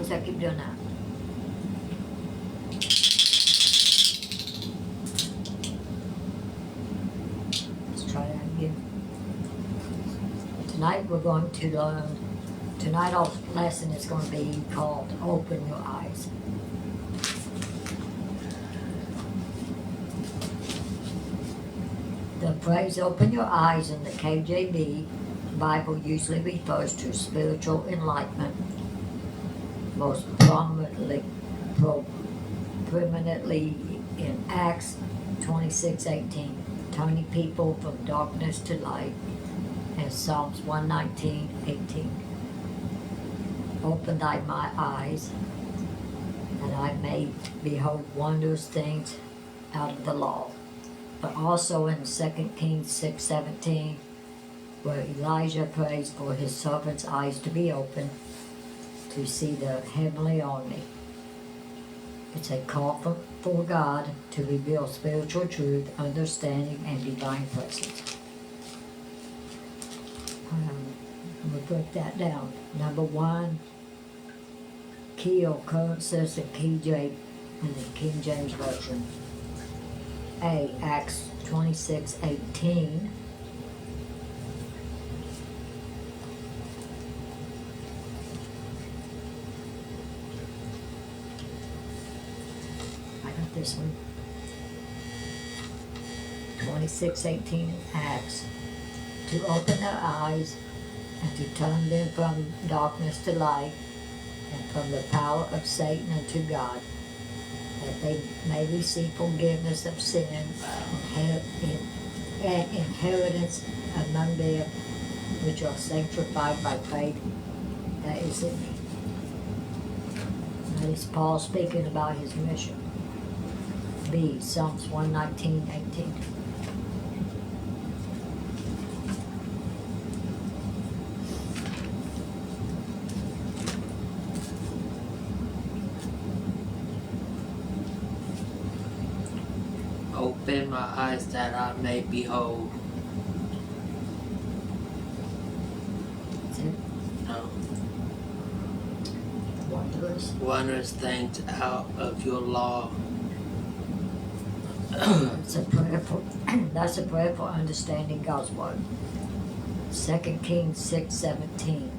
Notice I keep doing that. Let's try that again. Tonight we're going to learn, tonight our lesson is going to be called Open Your Eyes. The phrase open your eyes in the KJV Bible usually refers to spiritual enlightenment, most prominently in Acts 26:18, turning people from darkness to light, and Psalms 119:18. Open thy my eyes, that I may behold wondrous things out of the law. But also in 2 Kings 6:17, where Elijah prays for his servant's eyes to be opened to see the heavenly army. It's a call for God to reveal spiritual truth, understanding, and divine presence. We'll break that down. Number one, key occurrences in King James Version. A. Acts 26:18. I got this one. 26:18 Acts. To open their eyes and to turn them from darkness to light and from the power of Satan unto God, that they may receive forgiveness of sin and inheritance among them which are sanctified by faith that is in me. That is Paul speaking about his mission. B. Psalms 119:18. Open my eyes that I may behold. That's it. No. Wondrous. Things out of your law. That's a prayer for understanding God's word. 2 Kings 6:17.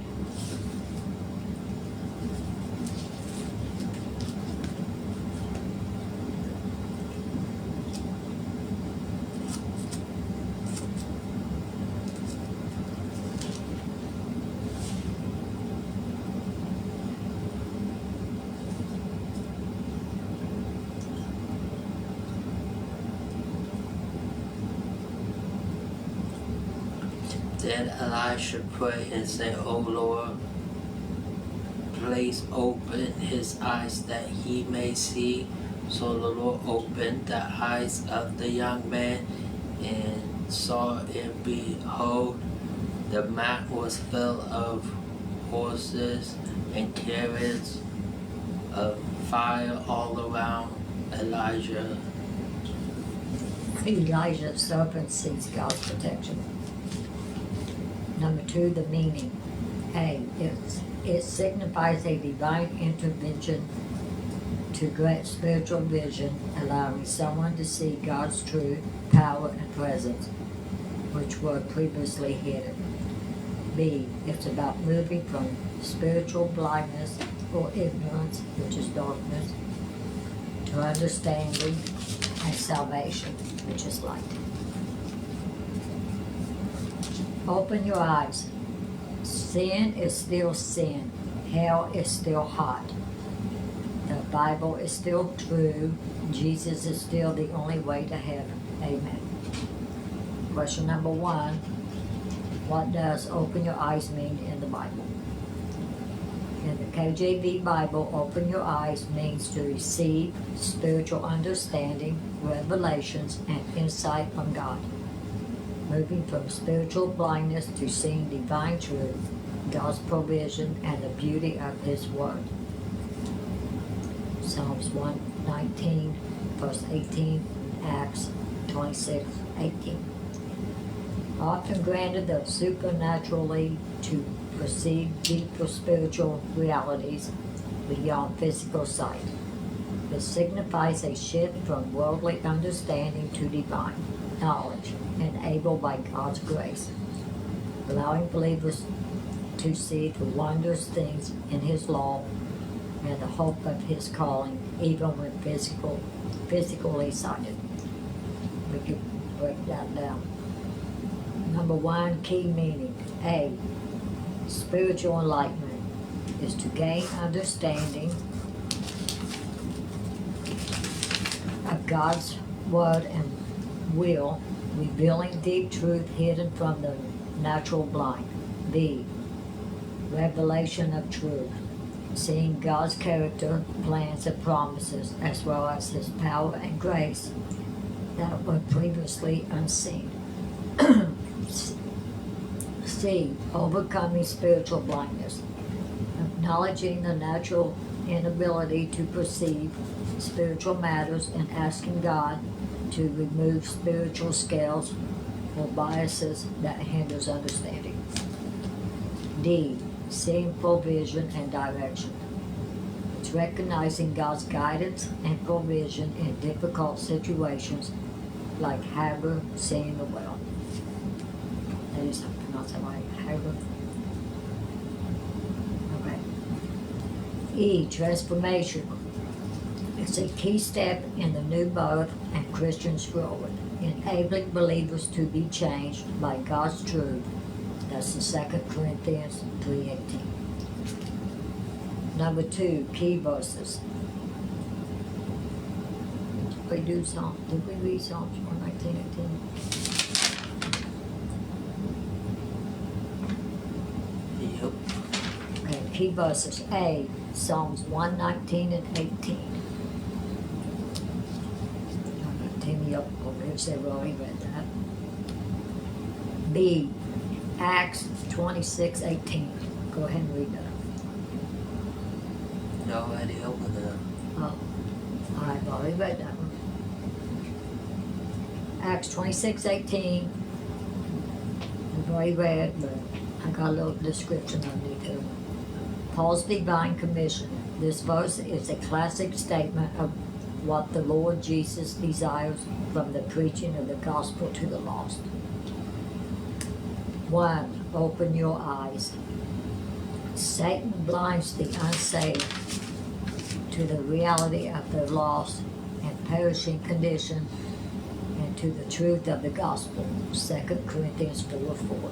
Then Elisha prayed and said, O Lord, please open his eyes that he may see. So the Lord opened the eyes of the young man and saw, and behold, the mount was full of horses and chariots of fire all around Elijah. Elijah's servant sees God's protection. Number two, the meaning. A. It signifies a divine intervention to grant spiritual vision, allowing someone to see God's truth, power, and presence, which were previously hidden. B. It's about moving from spiritual blindness or ignorance, which is darkness, to understanding and salvation, which is light. Open your eyes. Sin is still sin. Hell is still hot. The Bible is still true. Jesus is still the only way to heaven. Amen. Question number one. What does open your eyes mean in the Bible? In the KJV Bible, open your eyes means to receive spiritual understanding, revelations, and insight from God. Moving from spiritual blindness to seeing divine truth, God's provision, and the beauty of His Word. Psalms 119, verse 18, Acts 26:18. Often granted the supernaturally to perceive deeper spiritual realities, beyond physical sight. It signifies a shift from worldly understanding to divine knowledge, enabled by God's grace, allowing believers to see the wondrous things in His law and the hope of His calling, even when physically sighted. We could break that down. Number one, key meaning. A, spiritual enlightenment is to gain understanding of God's word and will, revealing deep truth hidden from the natural blind. B, revelation of truth, seeing God's character, plans, and promises, as well as His power and grace that were previously unseen. C, overcoming spiritual blindness, acknowledging the natural inability to perceive spiritual matters and asking God to remove spiritual scales or biases that hinders understanding. D, seeing provision and direction. It's recognizing God's guidance and provision in difficult situations like Hagar seeing the well. That is pronounced that right, Hagar. Okay. E, transformation. It's a key step in the new birth and Christian's growth, enabling believers to be changed by God's truth. That's in 2 Corinthians 3:18. Number two, key verses. Did we read Psalms 119:18? Yep. Okay, key verses. A, Psalms 119 and 18. Timmy up over here said, well, he read that. B, Acts 26:18. Go ahead and read that. No idea what the. Oh, I've already read that one. Acts 26:18. We've already read, but I got a little description underneath it. Paul's divine commission. This verse is a classic statement of what the Lord Jesus desires from the preaching of the gospel to the lost. 1. Open your eyes. Satan blinds the unsaved to the reality of their lost and perishing condition and to the truth of the gospel. 2 Corinthians 4:4.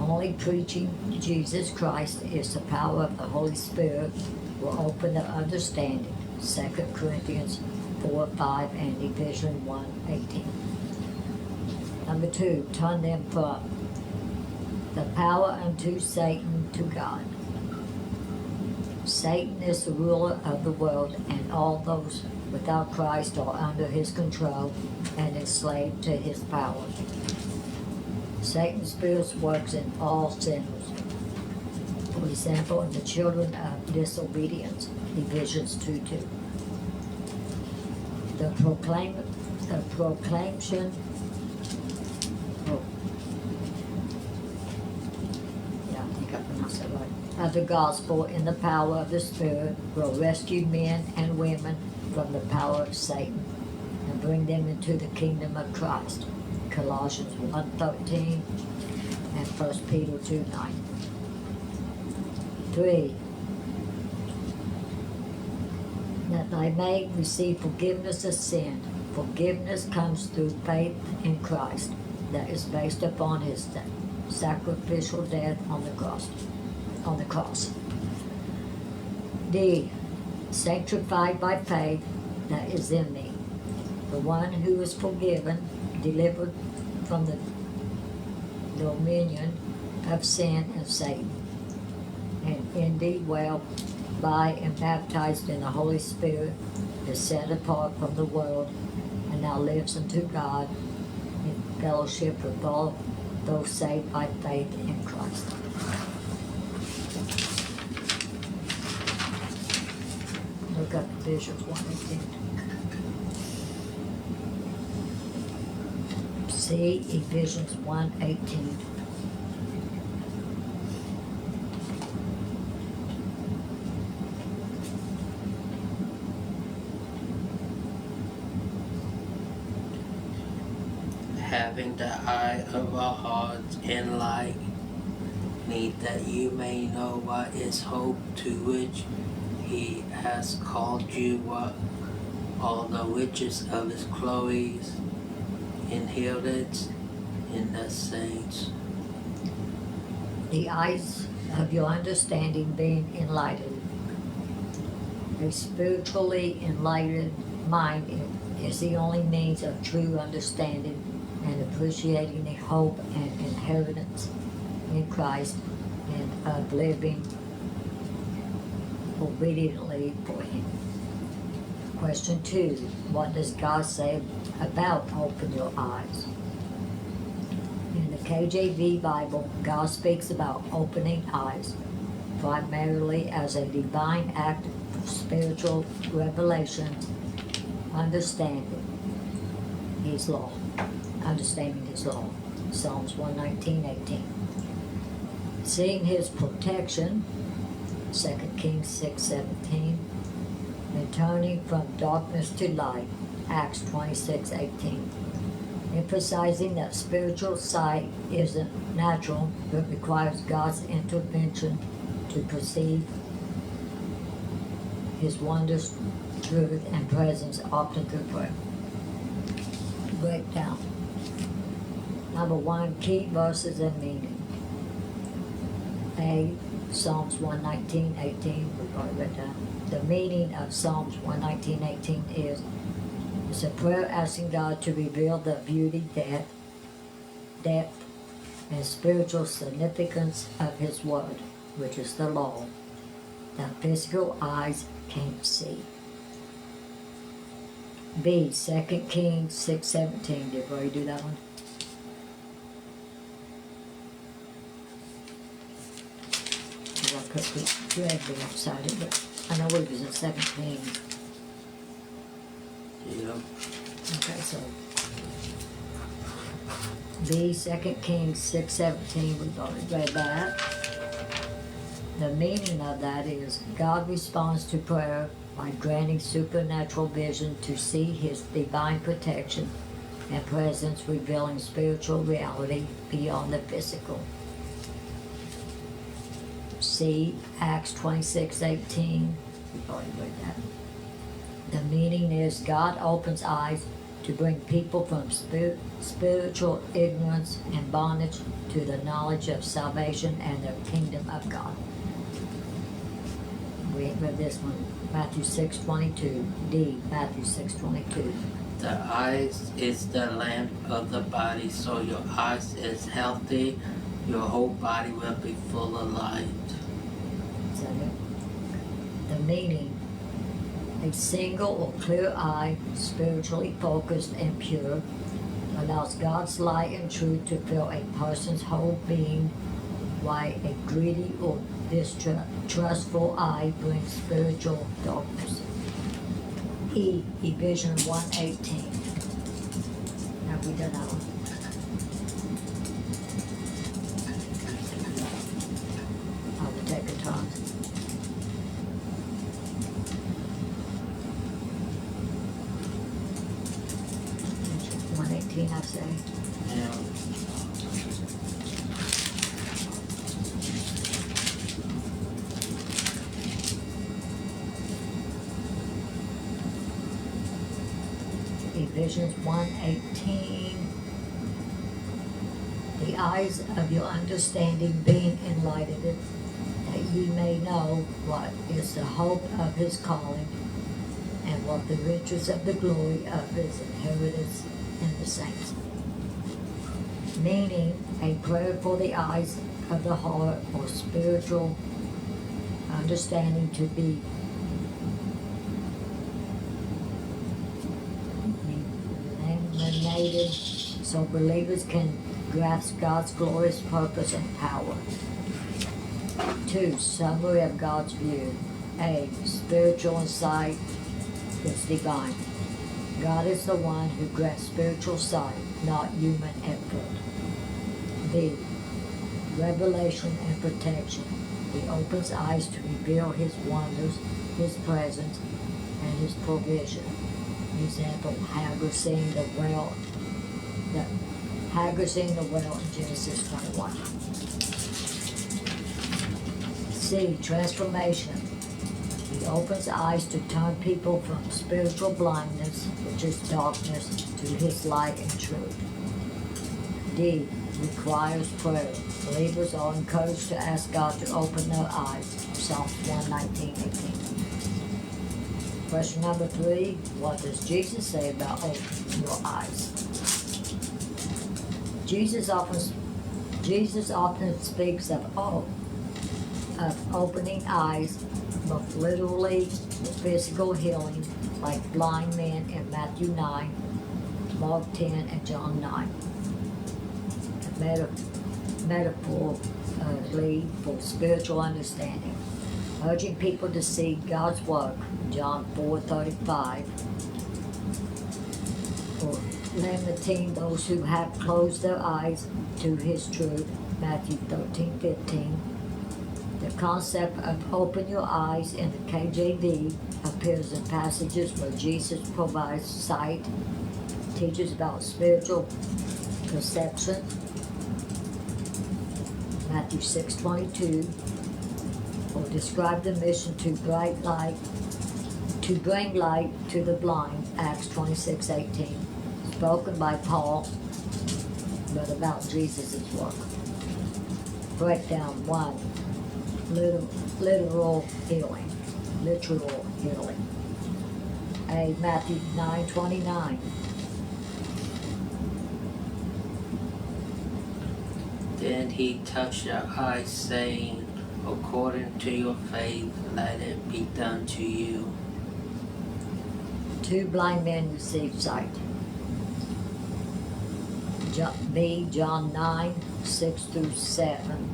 Only preaching Jesus Christ is the power of the Holy Spirit will open their understanding. 2 Corinthians 4:5 and Ephesians 1:18. Number 2, turn them from the power unto Satan to God. Satan is the ruler of the world, and all those without Christ are under his control and enslaved to his power. Satan's spirit works in all sinners. For example, in the children of disobedience, Ephesians 2:2. The proclamation of the gospel in the power of the Spirit will rescue men and women from the power of Satan and bring them into the kingdom of Christ. Colossians 1:13 and 1 Peter 2:9. 3. That I may receive forgiveness of sin. Forgiveness comes through faith in Christ that is based upon his sacrificial death on the cross. D. Sanctified by faith that is in me. The one who is forgiven, delivered from the dominion of sin and Satan, and indeed well by and baptized in the Holy Spirit, is set apart from the world, and now lives unto God in fellowship with all those saved by faith in Christ. Look up Ephesians 1:18. See Ephesians 1:18. having the eye of our hearts enlightened, that you may know what is hope to which he has called you, what all the riches of his glories inheritance in the saints. The eyes of your understanding being enlightened. A spiritually enlightened mind is the only means of true understanding and appreciating the hope and inheritance in Christ and of living obediently for Him. Question 2. What does God say about open your eyes? In the KJV Bible, God speaks about opening eyes primarily as a divine act of spiritual revelation, understanding His law. Psalms 119:18. Seeing His protection, 2 Kings 6:17. And turning from darkness to light, Acts 26:18. Emphasizing that spiritual sight isn't natural but requires God's intervention to perceive His wonders, truth, and presence often through prayer. Breakdown. Number 1, key verses and meaning. A. Psalms 119:18. We've already read that. The meaning of Psalms 119:18 is it's a prayer asking God to reveal the beauty, depth, and spiritual significance of His Word, which is the law, that physical eyes can't see. B. 2 Kings 6:17. Did we already do that one? I could be excited, but I know it was in 17. Yeah. Okay, so B, 2 Kings 6:17, we've already read that. The meaning of that is God responds to prayer by granting supernatural vision to see His divine protection and presence, revealing spiritual reality beyond the physical. C, Acts 26:18. We've already read that. The meaning is God opens eyes to bring people from spiritual ignorance and bondage to the knowledge of salvation and the kingdom of God. We ain't read this one. Matthew 6:22. D, Matthew 6:22. The eyes is the lamp of the body, so your eyes is healthy, your whole body will be full of light. Is that it? The meaning, a single or clear eye, spiritually focused and pure, allows God's light and truth to fill a person's whole being, while a greedy or distrustful eye brings spiritual darkness. E, Ephesians 1:18. Have we done that one? I will take a turn. I say. Yeah. Ephesians 1:18. The eyes of your understanding being enlightened, that ye may know what is the hope of His calling, and what the riches of the glory of His inheritance in the saints. Meaning, a prayer for the eyes of the heart or spiritual understanding to be illuminated so believers can grasp God's glorious purpose and power. 2. Summary of God's view. A. Spiritual insight is divine. God is the one who grants spiritual sight, not human effort. B. Revelation and protection. He opens eyes to reveal His wonders, His presence, and His provision. Example, Hagar seeing the well, Hagar's in the well in Genesis 21. C. Transformation. He opens eyes to turn people from spiritual blindness, which is darkness, to his light and truth. D. Requires prayer. Believers are encouraged to ask God to open their eyes. Psalms 119:18. Question number 3. What does Jesus say about opening your eyes? Jesus often speaks of opening eyes, both literally physical healing, like blind men in Matthew 9, Mark 10, and John 9. Metaphorically for spiritual understanding, urging people to see God's work, John 4:35, or limiting those who have closed their eyes to his truth, Matthew 13:15. The concept of open your eyes in the KJV appears in passages where Jesus provides sight, teaches about spiritual perception, Matthew 6:22, or describe the mission to bring light to the blind, Acts 26:18, spoken by Paul, but about Jesus' work. Breakdown 1. Literal healing. A. Matthew 9:29. Then he touched their eyes, saying, according to your faith, let it be done to you. 2 blind men received sight. B. John 9:6-7.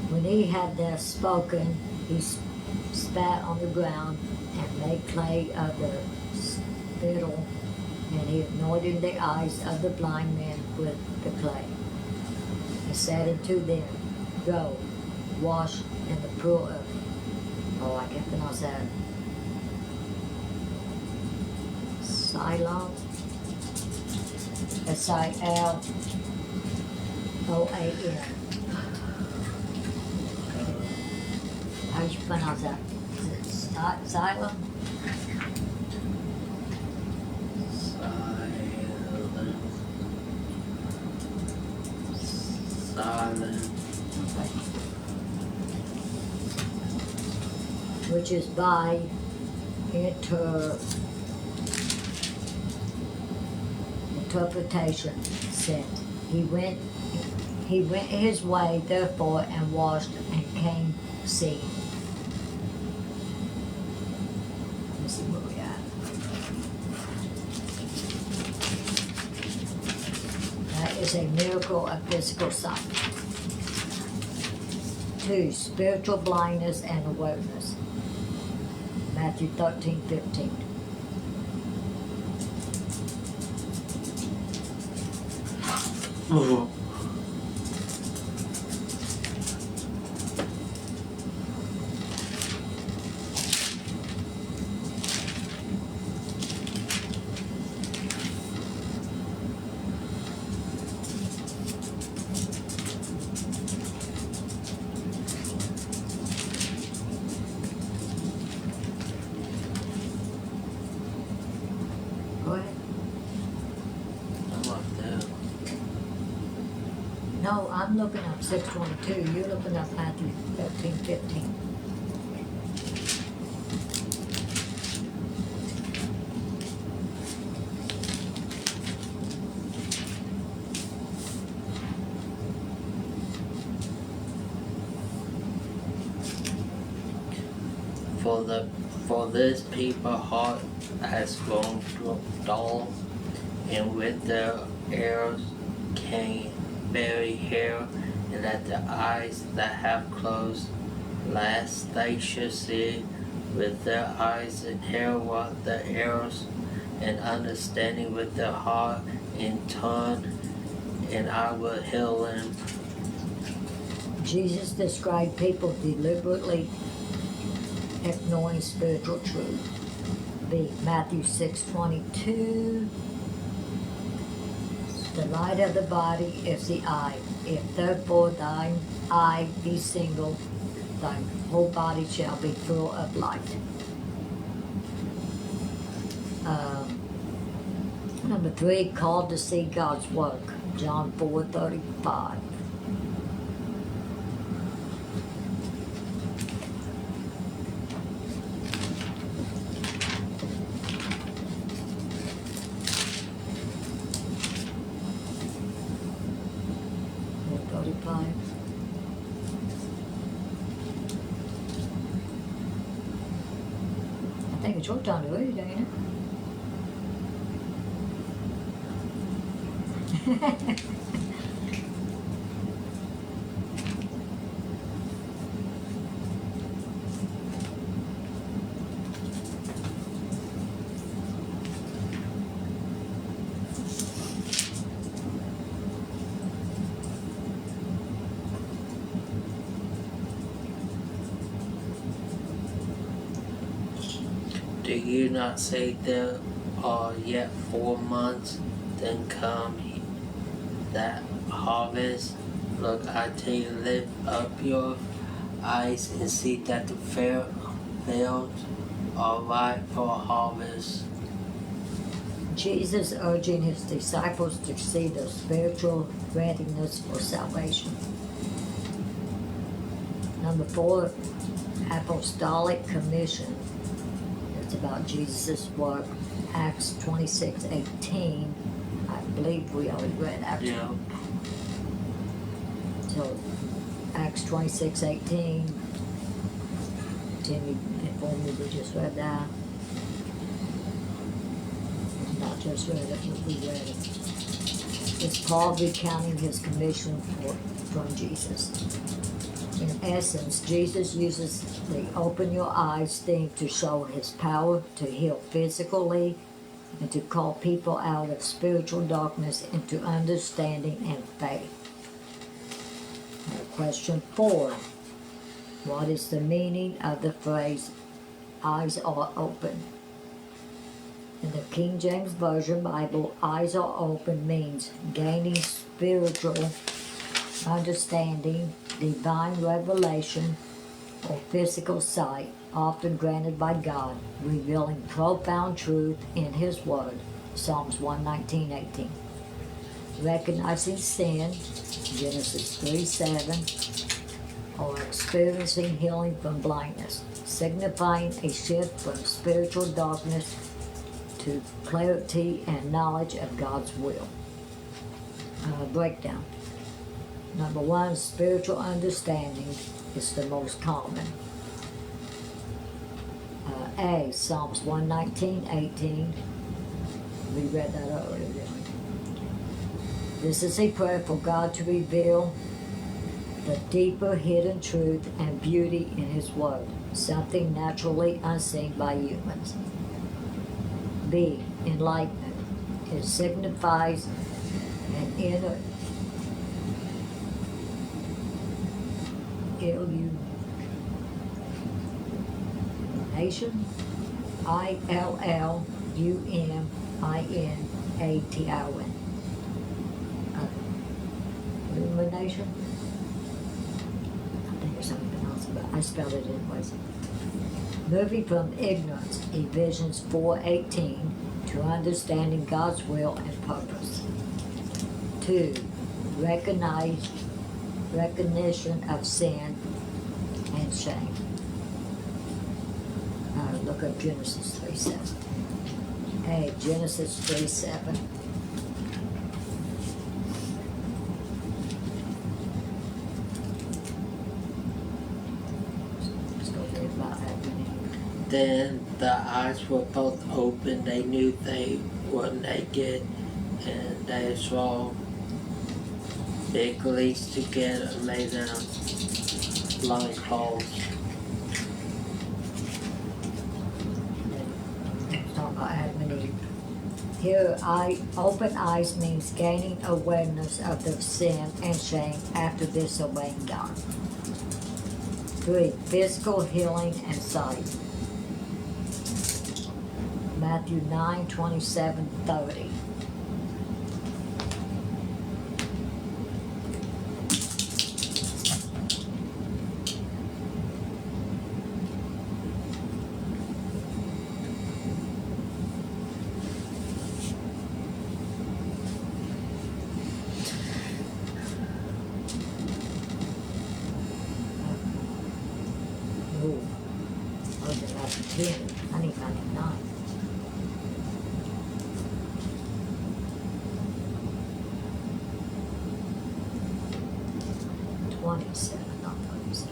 When he had thus spoken, he spat on the ground and made clay of the spittle, and he anointed the eyes of the blind men with the clay. He said unto them, go, wash in the pool of, I can't pronounce that, Siloam, Siloam. How do you pronounce that? Is it Siloam? Silent. Okay. Which is by interpretation sent. He went his way, therefore, and washed and came seeing. Let me see where we at. That is a miracle of physical sight. 2. Spiritual blindness and awareness. Matthew 13:15. Oh. Go ahead. I'm up there. No, I'm looking up 6:22. You're looking up Matthew 13:15. For the For this people's heart has grown dull, and with their ears can barely hear, and that the eyes that have closed, lest they should see with their eyes and hear with their ears, and understanding with their heart, and turn, and I will heal them. Jesus described people deliberately ignoring spiritual truth. B. Matthew 6:22. The light of the body is the eye. If therefore thine eye be single, thy whole body shall be full of light. Number 3, called to see God's work. John 4:35. I think it's your turn to read, ain't it? Do you not say there are yet 4 months, then come that harvest? Look, I tell you, lift up your eyes and see that the fields are ripe for harvest. Jesus urging his disciples to see the spiritual readiness for salvation. Number 4, Apostolic Commission. It's about Jesus' work. Acts 26:18. I believe we already read that. Yeah. So, Acts 26:18. Timmy informed me we just read that. Not just read it, but we read it. It's Paul recounting his commission from Jesus. In essence, Jesus uses the open your eyes theme to show his power to heal physically and to call people out of spiritual darkness into understanding and faith. Question 4. What is the meaning of the phrase, eyes are open? In the King James Version Bible, eyes are open means gaining spiritual understanding, divine revelation, or physical sight, often granted by God, revealing profound truth in His Word. Psalms 119:18. Recognizing sin, Genesis 3:7, or experiencing healing from blindness, signifying a shift from spiritual darkness to clarity and knowledge of God's will. Breakdown. Number 1, spiritual understanding is the most common. A, Psalms 119:18. We read that earlier, didn't we? This is a prayer for God to reveal the deeper hidden truth and beauty in His Word, something naturally unseen by humans. B, enlightenment. It signifies an inner illumination, illumination. Illumination? I think there's something else, but I spelled it anyways. Moving from ignorance, Ephesians 4:18, to understanding God's will and purpose. 2, recognition of sin and shame. Look up Genesis 3:7. Hey, Genesis 3:7. then the eyes were both open. They knew they were naked, and they saw big leaves together and made them loincloths. Talk about Adam and Eve. Here, open eyes means gaining awareness of their sin and shame after disobeying God. 3. Physical healing and sight. Matthew 9:27-30. Ooh, I was about 10. I need 99. Not 27.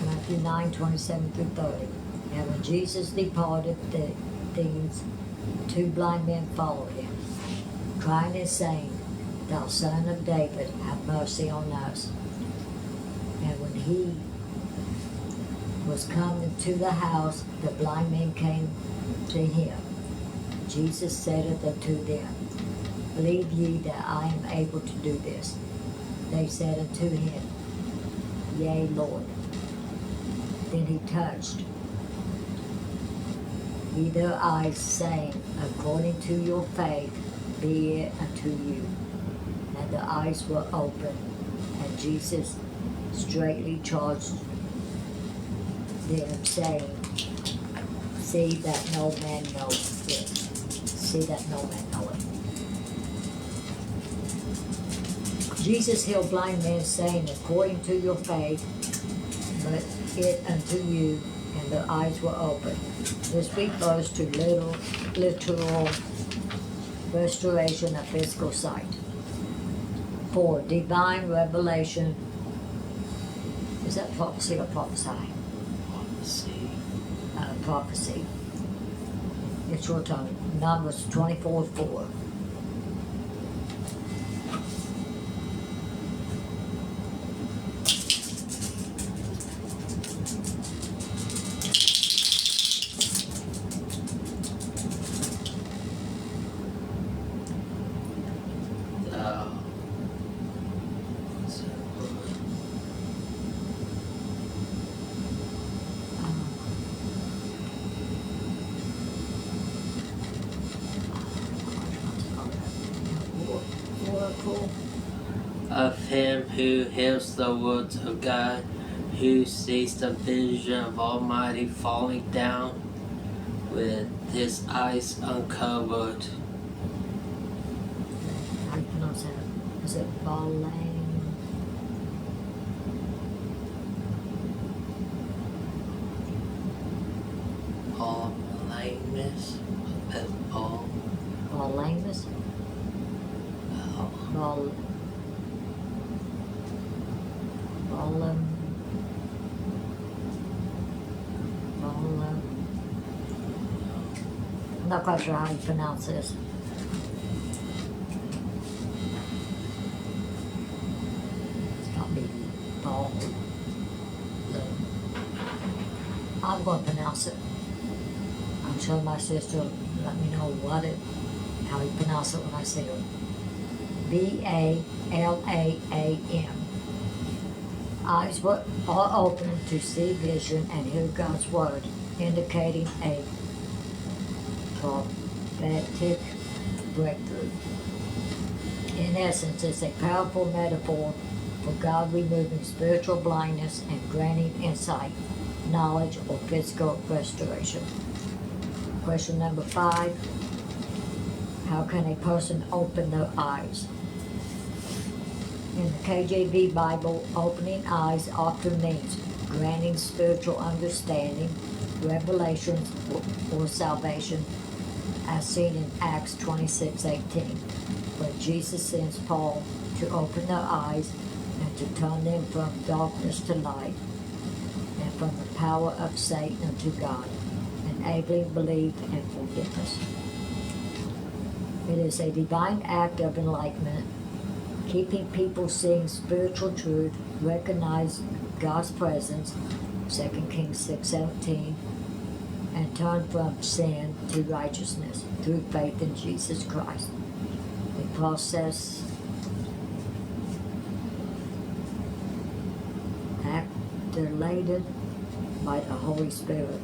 Matthew 9:27-30. And when Jesus departed, these 2 blind men followed him, crying and saying, Thou Son of David, have mercy on us. And when he was come into the house, the blind men came to him. Jesus said unto them, Believe ye that I am able to do this? They said unto him, Yea, Lord. Then he touched their eyes, saying, According to your faith be it unto you. And the eyes were opened, and Jesus straightly charged them, saying, See that no man know this. See that no man know it. Jesus healed blind men, saying, According to your faith, but it unto you, and their eyes were opened. This refers to literal restoration of physical sight. 4. Divine revelation. Is that prophecy or prophesy? Prophecy. It's your turn. Numbers 24:4. Of him who hears the words of God, who sees the vision of Almighty falling down with his eyes uncovered. How do you pronounce that? Is it Balang? Balamus? Balamus? I'm not quite sure how you pronounce this. It's probably Ball. I'm going to pronounce it. I'm sure my sister will let me know how you pronounce it when I say it. Balam. Eyes are open to see vision and hear God's word, indicating a prophetic breakthrough. In essence, it's a powerful metaphor for God removing spiritual blindness and granting insight, knowledge, or physical restoration. Question number 5. How can a person open their eyes? In the KJV Bible, opening eyes often means granting spiritual understanding, revelation, or salvation, as seen in Acts 26:18, where Jesus sends Paul to open their eyes and to turn them from darkness to light, and from the power of Satan unto God, enabling belief and forgiveness. It is a divine act of enlightenment, keeping people seeing spiritual truth, recognize God's presence, 2 Kings 6:17, and turn from sin to righteousness through faith in Jesus Christ. A process activated by the Holy Spirit.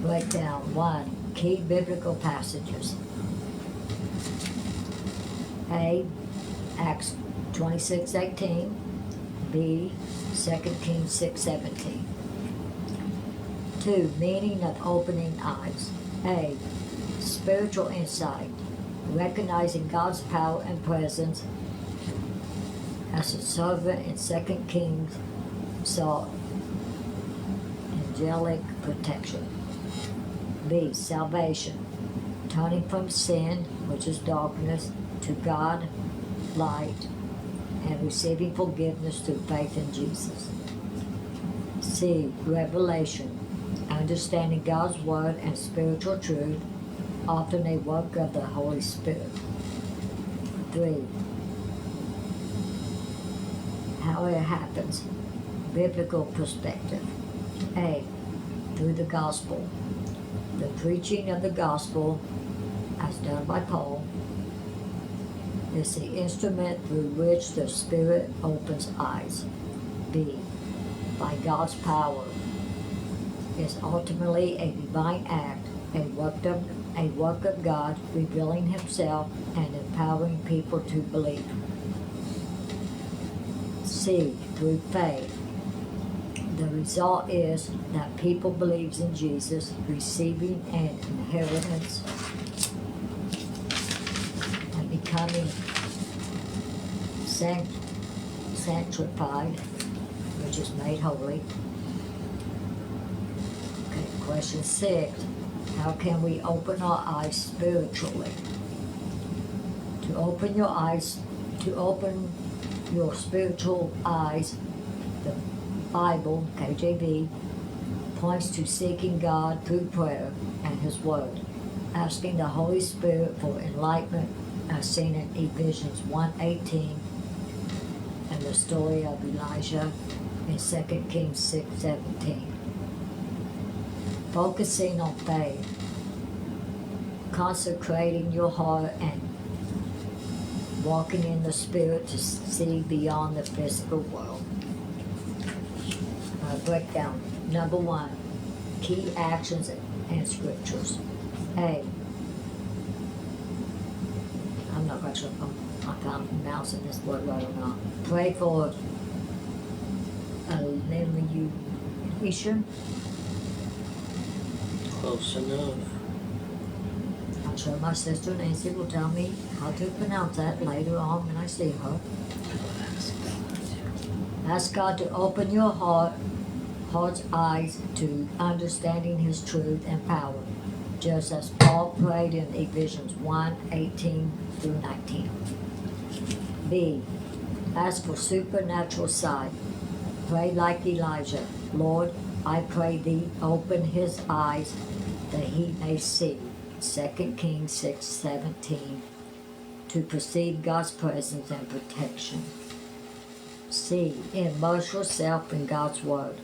Breakdown 1. Key biblical passages. A. Acts 26:18. B. 2 Kings 6:17. 2. Meaning of opening eyes. A. Spiritual insight. Recognizing God's power and presence as a servant in 2 Kings saw angelic protection. B. Salvation. Turning from sin, which is darkness, to God, light, and receiving forgiveness through faith in Jesus. C. Revelation. Understanding God's Word and spiritual truth, often a work of the Holy Spirit. 3. How it happens. Biblical perspective. A. Through the gospel. The preaching of the gospel, as done by Paul, is the instrument through which the Spirit opens eyes. B. By God's power, is ultimately a divine act, a work of God revealing Himself and empowering people to believe. C. Through faith. The result is that people believes in Jesus, receiving an inheritance and becoming sanctified, which is made holy. Okay, question 6. How can we open our eyes spiritually? To open your spiritual eyes, the Bible, KJV, points to seeking God through prayer and His Word, asking the Holy Spirit for enlightenment, as seen in Ephesians 1:18 and the story of Elijah in 2 Kings 6:17. Focusing on faith, consecrating your heart and walking in the Spirit to see beyond the physical world. Breakdown. Number 1. Key actions and scriptures. A. I'm not quite sure if I'm pronouncing this word right or not. Pray for illumination. Close enough. I'm sure my sister Nancy will tell me how to pronounce that later on when I see her. Ask God to open your heart's eyes to understanding His truth and power, just as Paul prayed in Ephesians 1:18 through 19. B. Ask for supernatural sight. Pray like Elijah. Lord, I pray Thee, open his eyes that he may see. 2 Kings 6:17. To perceive God's presence and protection. C. Immerse yourself in God's Word.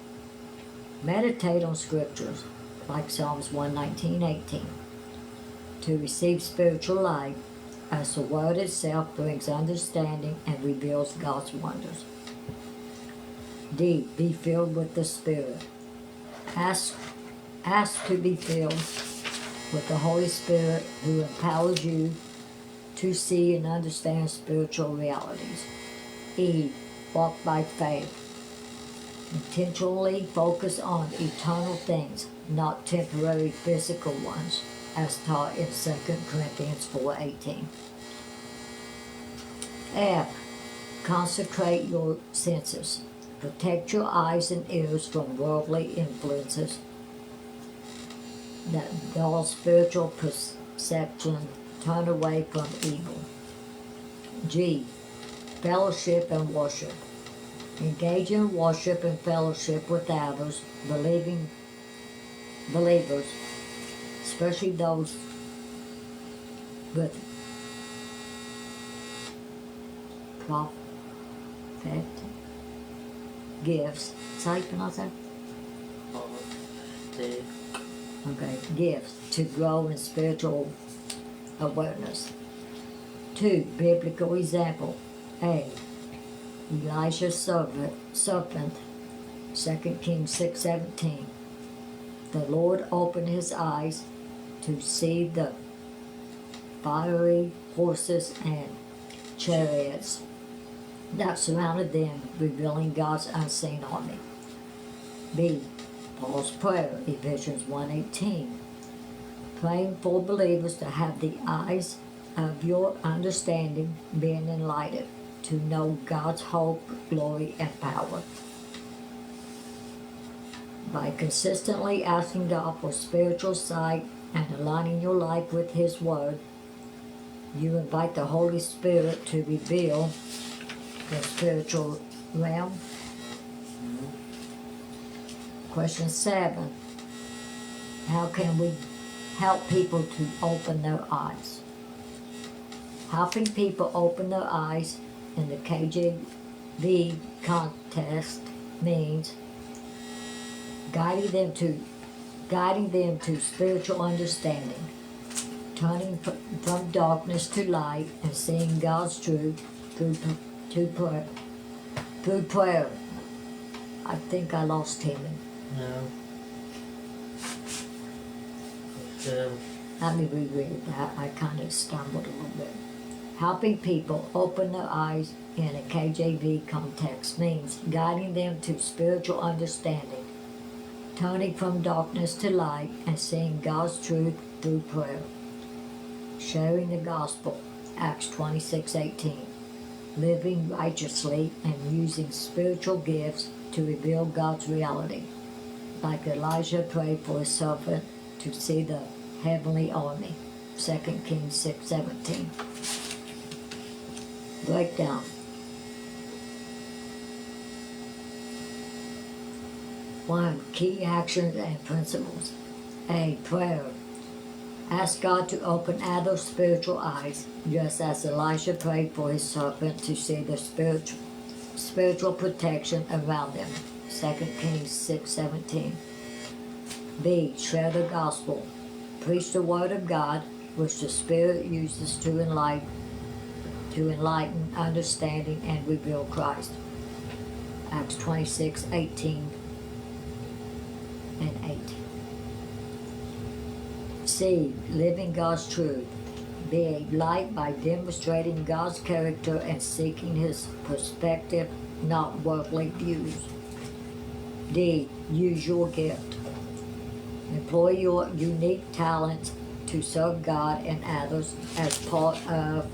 Meditate on scriptures like Psalms 119:18 to receive spiritual light, as the Word itself brings understanding and reveals God's wonders. D. Be filled with the Spirit. Ask to be filled with the Holy Spirit, who empowers you to see and understand spiritual realities. E. Walk by faith. Intentionally focus on eternal things, not temporary physical ones, as taught in 2 Corinthians 4:18. F. Consecrate your senses. Protect your eyes and ears from worldly influences that dull spiritual perception. Turn away from evil. G. Fellowship and worship. Engage in worship and fellowship with others, believers, especially those with prophetic gifts. Is that how you pronounce that? Prophetic. Okay, gifts to grow in spiritual awareness. 2. Biblical example. A. Elijah's serpent, 2 Kings 6:17. The Lord opened his eyes to see the fiery horses and chariots that surrounded them, revealing God's unseen army. B. Paul's prayer, Ephesians 1:18. Praying for believers to have the eyes of your understanding being enlightened, to know God's hope, glory, and power. By consistently asking God for spiritual sight and aligning your life with His Word, you invite the Holy Spirit to reveal the spiritual realm. Question 7. How can we help people to open their eyes? Helping people open their eyes in the KJV context means guiding them to spiritual understanding, turning from darkness to light, and seeing God's truth through prayer. I think I lost him. No. Let me reread that. I kind of stumbled a little bit. Helping people open their eyes in a KJV context means guiding them to spiritual understanding, turning from darkness to light, and seeing God's truth through prayer. Sharing the gospel, Acts 26:18. Living righteously and using spiritual gifts to reveal God's reality, like Elijah prayed for his servant to see the heavenly army, 2 Kings 6:17. Breakdown. One, key actions and principles. A, prayer. Ask God to open others' spiritual eyes, just as Elisha prayed for his servant to see the spiritual protection around them, 2 Kings 6:17. B, share the gospel. Preach the word of God, which the Spirit uses to enlighten, understanding, and reveal Christ. Acts 26:18 and 8. C, living God's truth. Be a light by demonstrating God's character and seeking His perspective, not worldly views. D, use your gift. Employ your unique talents to serve God and others as part of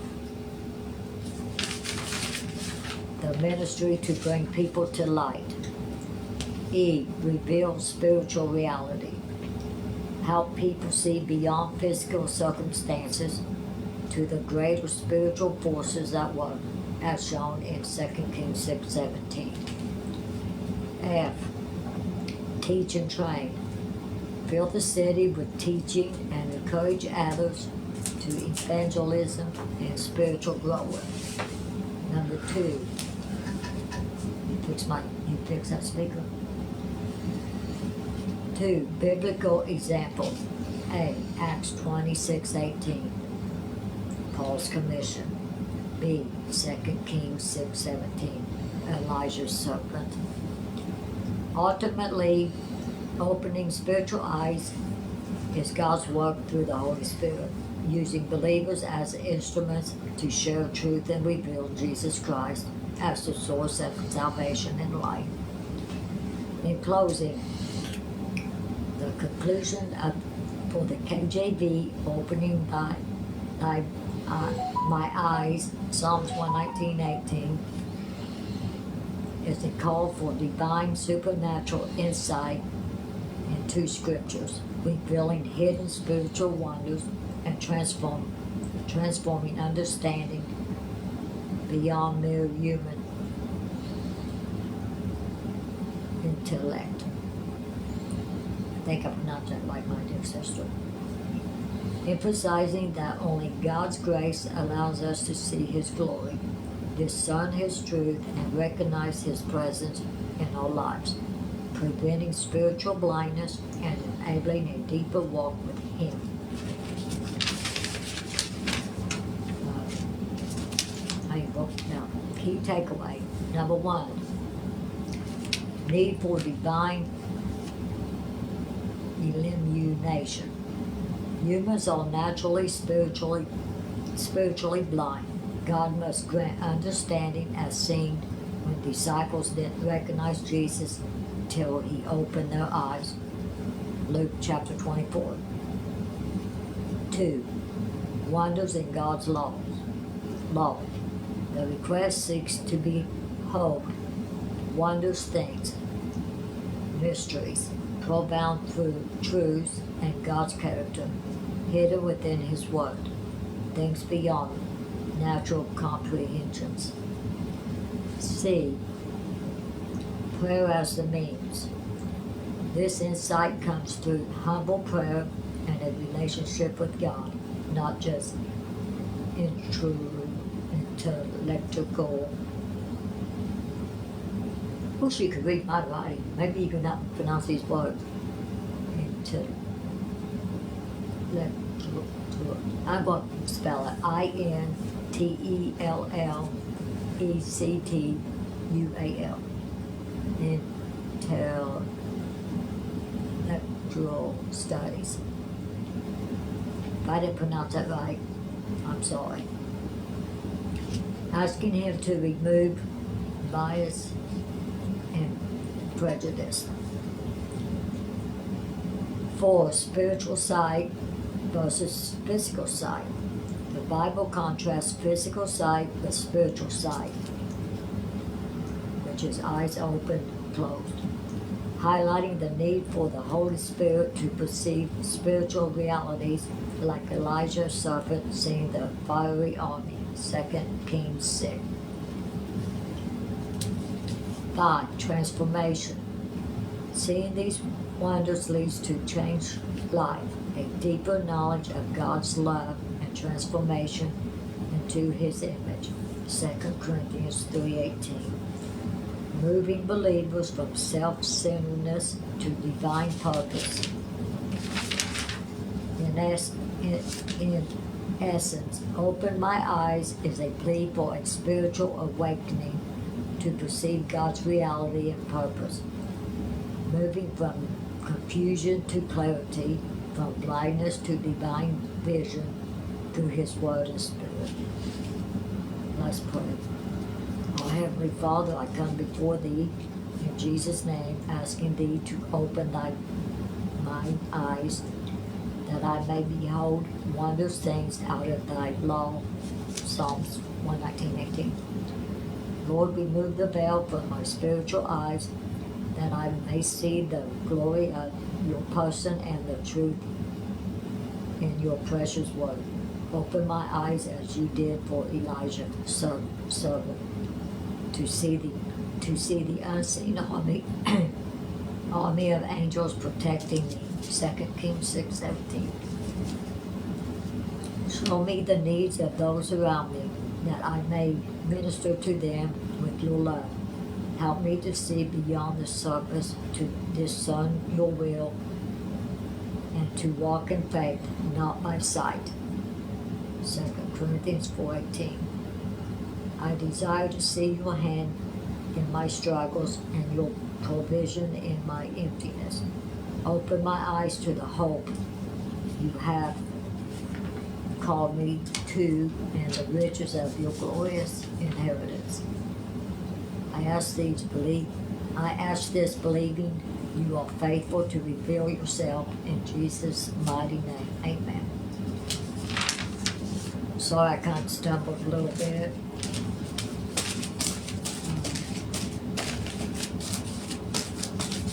the ministry to bring people to light. E, reveal spiritual reality. Help people see beyond physical circumstances to the greater spiritual forces at work, as shown in 2 Kings 6:17. F, teach and train. Fill the city with teaching and encourage others to evangelism and spiritual growth. Number 2, you fix that speaker. 2, biblical example. A, Acts 26:18, Paul's commission. B, 2 Kings 6:17, Elijah's serpent. Ultimately, opening spiritual eyes is God's work through the Holy Spirit, using believers as instruments to share truth and reveal Jesus Christ as the source of salvation and life. In closing, the conclusion for the KJV, opening my eyes, Psalms 119:18, is a call for divine supernatural insight into scriptures, revealing hidden spiritual wonders and transforming understanding beyond mere human intellect. I think I pronounced that right, my dear sister. Emphasizing that only God's grace allows us to see His glory, discern His truth, and recognize His presence in our lives, preventing spiritual blindness and enabling a deeper walk with Him. Now, key takeaway. Number 1, need for divine illumination. Humans are naturally spiritually blind. God must grant understanding as seen when disciples didn't recognize Jesus till He opened their eyes. Luke chapter 24. 2, wonders in God's law. The request seeks to behold wondrous things, mysteries, profound truths, and God's character hidden within His Word, things beyond natural comprehensions. C, prayer as the means. This insight comes through humble prayer and a relationship with God, not just intellectual. Wish you could read my writing. Maybe you can not pronounce these words. I'm going to spell it INTELLECTUAL. Intellectual studies. If I didn't pronounce that right, I'm sorry. Asking Him to remove bias and prejudice. 4, spiritual sight versus physical sight. The Bible contrasts physical sight with spiritual sight, which is eyes open, closed, highlighting the need for the Holy Spirit to perceive spiritual realities like Elijah's servant seeing the fiery army. 2 Kings 6. 5, transformation. Seeing these wonders leads to changed life, a deeper knowledge of God's love and transformation into His image. 2 Corinthians 3:18. Moving believers from self-centeredness to divine purpose. In essence, Open My Eyes is a plea for a spiritual awakening to perceive God's reality and purpose, moving from confusion to clarity, from blindness to divine vision through His Word and Spirit. Let's pray. Our Heavenly Father, I come before Thee in Jesus' name, asking Thee to open my eyes, that I may behold wondrous things out of Thy law. Psalms 119:18. Lord, remove the veil from my spiritual eyes, that I may see the glory of Your person and the truth in Your precious Word. Open my eyes as You did for Elijah, servant, to see the unseen army, army of angels protecting me. 2 Kings 6:17. Show me the needs of those around me, that I may minister to them with Your love. Help me to see beyond the surface, to discern Your will, and to walk in faith, not by sight. 2 Corinthians 4:18. I desire to see Your hand in my struggles and Your provision in my emptiness. Open my eyes to the hope You have called me to and the riches of Your glorious inheritance. I ask this believing You are faithful to reveal Yourself in Jesus' mighty name. Amen. Sorry I kind of stumbled a little bit.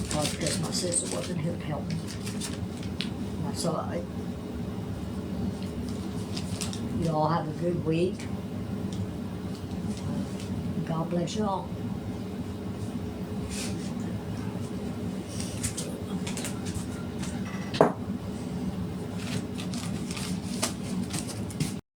Probably because my sister wasn't here to help me. That's all right. You all have a good week. God bless y'all.